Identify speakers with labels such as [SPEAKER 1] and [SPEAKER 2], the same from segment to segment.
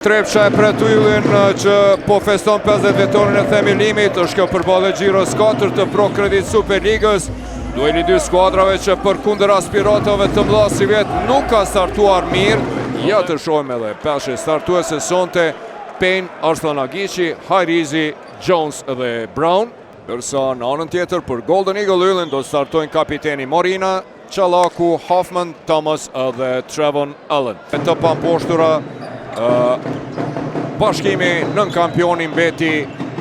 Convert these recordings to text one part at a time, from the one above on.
[SPEAKER 1] Trepsha e Pretullin që po feston 50 vjetorin e themelimit, është kjo përballë Xhiros 4 të Pro Credit Superligës. Dueli dy skuadrave që përkundër aspiratave të mëdha si vet nuk ka startuar mirë. Ja të shohim edhe peshe startuese sonte: Payne, Arslan Agiqi, Hajrizi, Jones dhe Brown. Dërsa në anën tjetër për Golden Eagle Yllin do startojnë kapiteni Morina, Qallaku, Hoffman, Thomas dhe Trevon Allen. E të pamposhtura bashkimi nën kampioni mbeti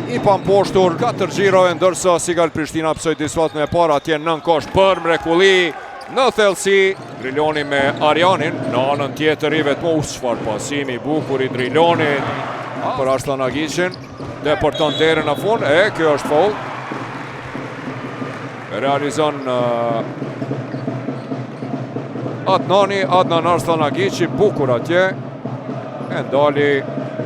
[SPEAKER 1] i pamposhtur 4 xhirove, ndërsa Sigal Prishtina pësoj disfatën e parë atje nën kosh për mrekulli në thellësi. Driloni me Arjanin në anën tjetër i vetmo. Çfarë pasimi i bukur i Drilonit për Arslan Agiqin, deporton derën në fund. Kjo është foul. Realizon Adnan Arslan Agiqi, bukur atje. E ndali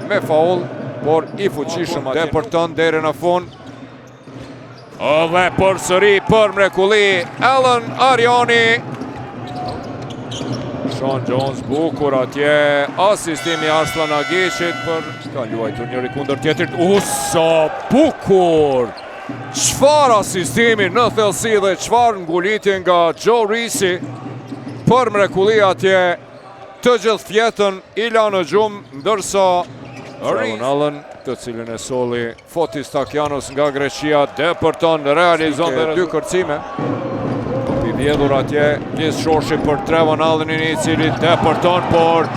[SPEAKER 1] me faul, por i fuqishëm atje. Deporton derën në fund. Dhe përsëri për mrekulli Allen Arjani. Sean Jones, bukur atje. Asistimi Arslan Agiqit për ka luajtur njëri kundër tjetrit. Sa bukur! Çfarë asistimi në thellësi dhe çfarë ngulitje nga Joe Risi për mrekulli atje. Të gjithë fjetën i la në gjumë, ndërsa Trevon Allen, të cilin e solli Fotis Takianos nga Greqia, deporton, realizon dhe dy kërcime. I vjedhur atje, Liz Shoshi për Trevon Allenin, i cili deporton, por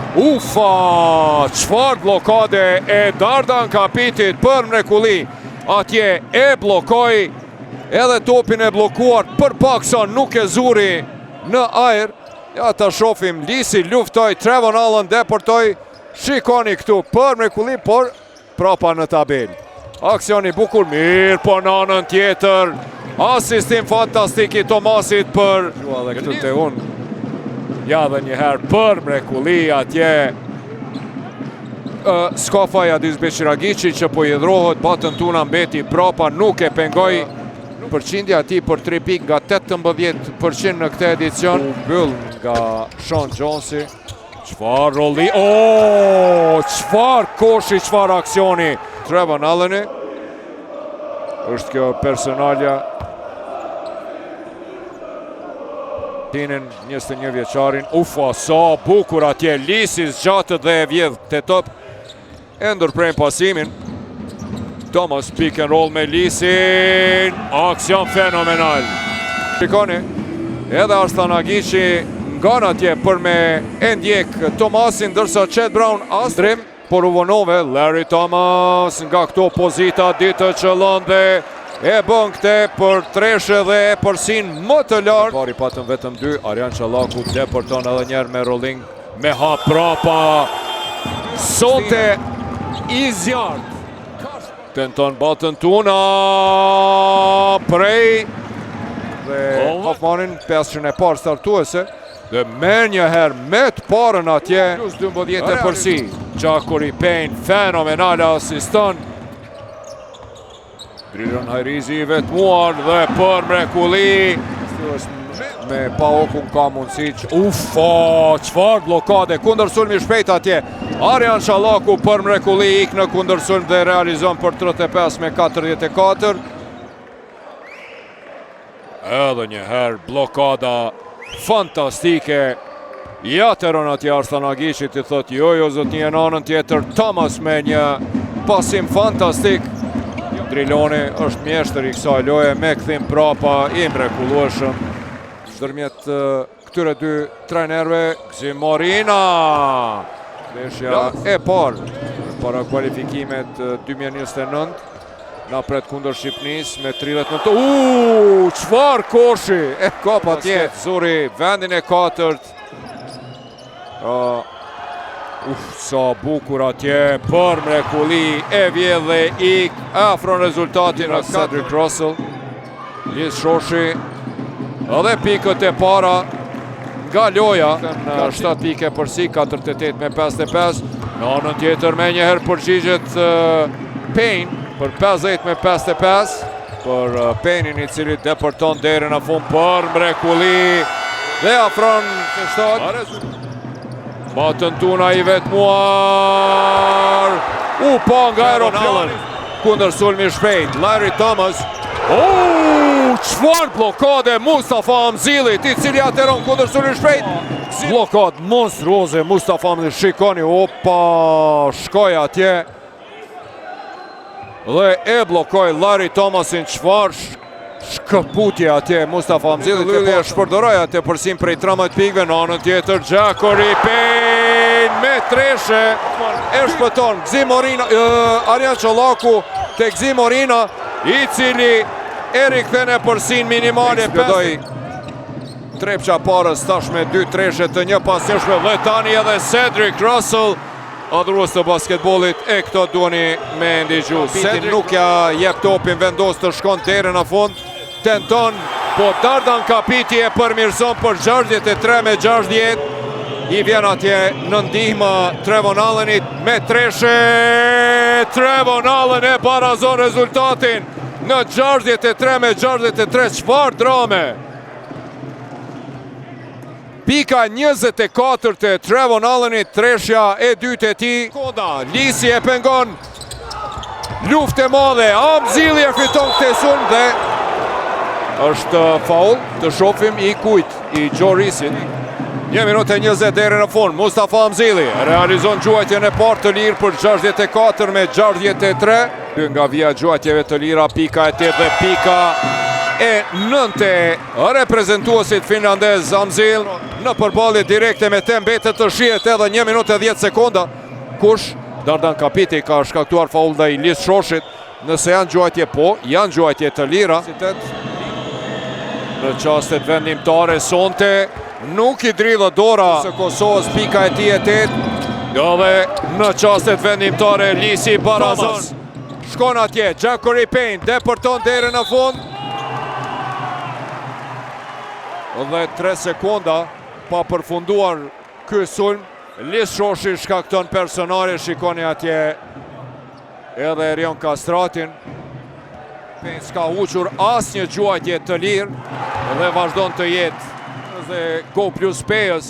[SPEAKER 1] çfarë blokade e Dardan Kapitit për mrekulli. Atje e blokoi, edhe topin e blokuar për paksa nuk e zuri në ajër. Ja të shofim, Lisi luftoj, Trevon Allen deportoj, shikoni këtu për mrekulli, por prapa në tabel. Aksioni bukur, mirë, po në anën tjetër, asistim fantastik i Tomasit për... Dhe këtu të unë, ja dhe njëherë për mrekulli atje. Skafaja Dizbeqiragiqi që po jedhrohet, batën tuna mbeti prapa, nuk e pengoj. Përqindja ati për 3 pik nga 18% në këtë edicion. Mbyll nga Sean Jonesi. Çfarë rolli, çfarë koshi, çfarë aksioni. Trevon Alleni. Është kjo personalja. Tinin 21 vjeçarin. Sa bukur atje. Lisis gjatët dhe e vjedh të top. E ndërprejnë pasimin. Thomas pick and roll me Lisin. Aksion fenomenal. Shikoni, edhe Arslan Agiqi nga atje për me ndjek Thomasin, ndërsa Chet Brown astrim, por u vonove Larry Thomas nga këto pozita ditë që lëndë e bën këte për treshe dhe e përsin më të lartë. Pari patën vetëm 2, Arjan Qallaku deporton edhe njerë me rolling, me hap prapa. Sote i zjartë. Tenton batën tuna prej dhe Hoffmanin 500 e parë startuese dhe merr njëherë me të parën atje plus 12 e përsi. Gjakuri Payne fenomenal asiston. Drilon Hajrizi i vetmuar dhe për mrekulli me Paokun ka mundësi çfarë blokade, kundër sulmi shpejt atje. Arjan Qallaku për mrekulli ik në kundër sulm dhe realizon për 35 me 44. Edhe njëherë blokada fantastike. Ja të rën atje Arslan Agiqit i thot jo zotnije në anën tjetër. Thomas me një pasim fantastik. Driloni është mjeshtër i kësaj loje me këthim prapa i mrekullueshëm. Ndërmjet këtyre dy trajnerve, Gzim Morina. Veshja e parë para kualifikimet 2029. Na pret kundër Shqipnis me 39. Çfarë koshi! E kap atje, zuri vendin e 4. Sa bukur atje për mrekulli e vjedh dhe ik afron rezultatin në Cedric Russell. Liz Shoshi. Edhe pikët e para nga loja në 7 pike përsi, 48 me 55. Në anën tjetër me njëherë përgjigjet Payne për 50 me 55. Për Payne-in i cili deporton derën në fund për mrekulli dhe afron të shtat. Batën tuna i vetmuar. Pa nga aeroplani. Kundër sulmi shpejt. Larry Thomas. Çfarë blokade Mustafa Hamzillit, i cili ateron kundër sulmi shpejt. Blokad monstruoze Mustafa Hamzillit. Shikoni, shkoj atje. Dhe e blokoj Larry Thomasin. Çfarë shkëputje atje Mustafa Hamzillit. Lulli e shpërdoroj atje përsim prej 13 pikve. Në anën tjetër Gjakori Pejn me treshe. E shpëton Arjan Çollaku tek Gzi Morina, i cili e rikthene përsin minimale. Spëdoj trepqa parës tash me 2 treshe të një pas njëshme. Dhe tani edhe Cedric Russell, adhurues të basketbollit, e këto duani me ndigju. Cedric nuk ja jep topin, vendos të shkon deri në fund. Tenton, po Dardan Kapiti e përmirëson për 63-60. I vjen atje në ndihmë Trevon Allenit me treshe. Trevon Allen e barazon rezultatin në 63-63. Çfarë drame! Pika 24 të Trevon Allenit, treshja e dytë e tij. Lisi e pengon. Luftë e madhe. Hamzilli e fiton këtë sulm dhe është faul, të shohim i kujt, i Gjorisit. 1 minutë e 20 deri në fund. Mustafa Hamzilli realizon gjuajtjen e parë të lirë për 64-63. Nga vija gjuajtjeve të lira, pika e 8 dhe pika e 9 reprezentuesit finlandez. Hamzill në përballje direkte me të mbetet të shihet edhe 1 minutë e 10 sekonda. Kush? Dardan Kapiti ka shkaktuar faul dhe i Lis Shoshit. Nëse janë gjuajtje, po, janë gjuajtje të lira. Në çastet vendimtare sonte nuk i dridhë dora së Kosovës, pika e tij e 8. Dhe në çastet vendimtare Lisi barazon. Shkon atje, Gjakori Pejn depërton deri në fund. Dhe 3 sekonda pa përfunduar ky sulm, Lis Shoshi shkakton personale. Shikoni atje edhe Erion Kastratin. Pejn s'ka huqur asnjë gjuajtje të lirë dhe vazhdon të jetë. Dhe Go plus Pejës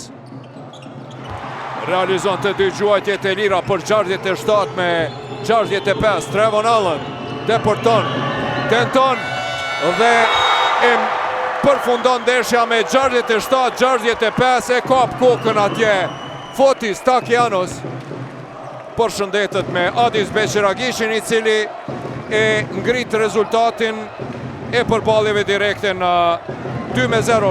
[SPEAKER 1] realizon të 2 gjuajtje të lira për 67 me 65. Trevon Allen depërton, tenton dhe përfundon ndeshja me 67-65. E kap kokën atje Fotis Takianos. Përshëndetet me Adis Beqiragishin, i cili e ngrit rezultatin e përballjeve direkte në 2-0.